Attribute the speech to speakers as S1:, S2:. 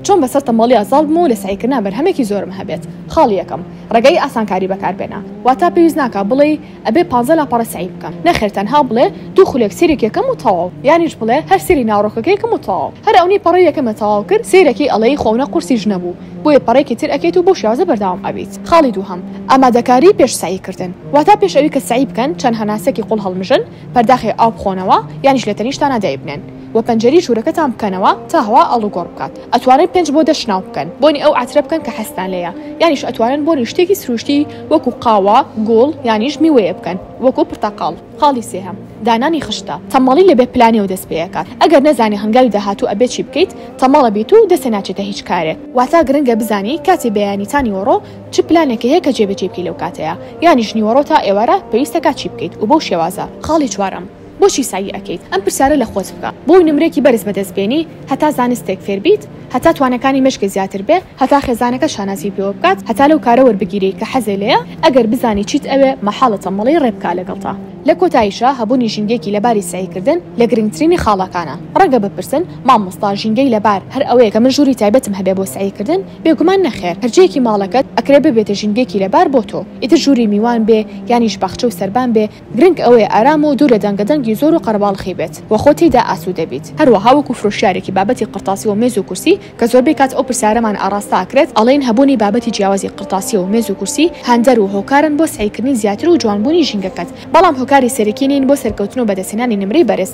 S1: چۆن بەسەر تەماڵی ئازاڵبم و لە سعیکردنا بەرهەمێکی زۆرم هەبێت. خاڵی یەکەم ڕێگەی ئاسانکاری بەکاربێنە، واتە پێویست ناکە بڵێ ئەبێ 15 لاپەڕە سعی بکەم، نەخێر تەنها بڵێ دوو خولێک سێرێک یەکەم و تەواو، یانیش بڵێ هەر سێری ناوڕۆکەکە یەکەم و تەواو. هەر ئەوەی پەڕەی یەکەمە تەواو کرد سێرەکەی ئەڵەی خۆونە قورسی ژنە بوو، بۆیە پەڕێکی تر ئەکەیت و بۆ شێوازە بەردەوام ئەبیت. خاڵی دووهەم ئامادەکاری پێش سعیکردن، واتە پێش ئەوەی کە سعی بکەن چەند هەناسەکی قوڵ هەڵمژن، پەرداخی ئاو بخۆنەوە یانیش لە تەنیشتانە دایبنێن و پەنجەری ژوورەکەتان بکەنەوە تا هەوا ئەڵوگۆڕ بکات. ئەتوانن 5 بۆ 10 ناو بکەن بۆنی ئەو عاترە بکەن کە حەستان لێیە، یانیش ئەتوانن بۆنی شتێکی سروشتی وەکو قاوە، گوڵ یانیش میوەیە بکەن وەکو پرتەقاڵ. خاڵی سێهەم دانانی خشتە، تەماڵی لەبێ پلانێ و دەست پێیەکات. ئەگەر نەزانی هەنگاوی داهاتوو ئەبێ چی بکەیت تەماڵە بیت و دەستە ناچێتە هیچ کارێک، واتە گرنگە بزانی کاتی بەیانیتان نیوەڕۆ چ پلانێکی هەیە کە جێبەجێ بکەی لەو کاتەیە، یانیش نیوەڕۆ تا ئێوارە پێویستە کات چی بکەیت و بەو شێوازە. خاڵی چوارەم بۆچی سایی ئەەکەیت؟ ئەم پرسیارە لە خۆت بکە بۆی نمرێکی بەرز بەدەستبێنی، هەتا زانستێک فێر بیت، هەتا توانەکانی مشکە زیاتر بێ، هەتا خێزانەکە شانازی پێوە بکات، هەتا لەو کارە وەربگیری کە حەزێ لێیە. ئەگەر بزانی چیت ئەوێ مەحاڵە تەمەڵی ڕێبکا لەگەڵتا. لە کۆتاییشە هەبوونی ژینگەیەکی لەباری سعیکردن لە گرنگترینی خاڵەکانە. ڕەنگە بپرسن مامۆستا ژینگەی لەبار هەر ئەوەیە کە من ژووری تایبەتم هەبێ بۆ سعیکردن؟ بێگومان نەخێر، هەرجەیەکی ماڵەکەت ئەکرێ ببێتە ژینگەیەکی لەبار بۆ تۆ، ئیتر ژووری میوان بێ یانیش باخچە و سەربان بێ، گرنگ ئەوەیە ئارام و دوورە دەنگەدەنگی زۆر و قەرەباڵخی بێت و خۆتیدا ئاسوودە بیت. هەروەها وەکو فرۆشیارێکی بابەتی قرتاسی و مێز و کورسی کە زۆربەی کات ئەو پرسیارەمان ئاڕاستا ئاکرێت ئەڵێن هەبوونی بابەتی جیاوازی قرتاسی و مێز و کورسی هەندەر و هۆکارن بۆ سعیکردنی زیاتر و جوانبوونی ژینگەکەت، بەڵام هۆکاری سەرەکی نین بۆ سەرکەوتن و بەدەستهێنانی نمرەی بەرز.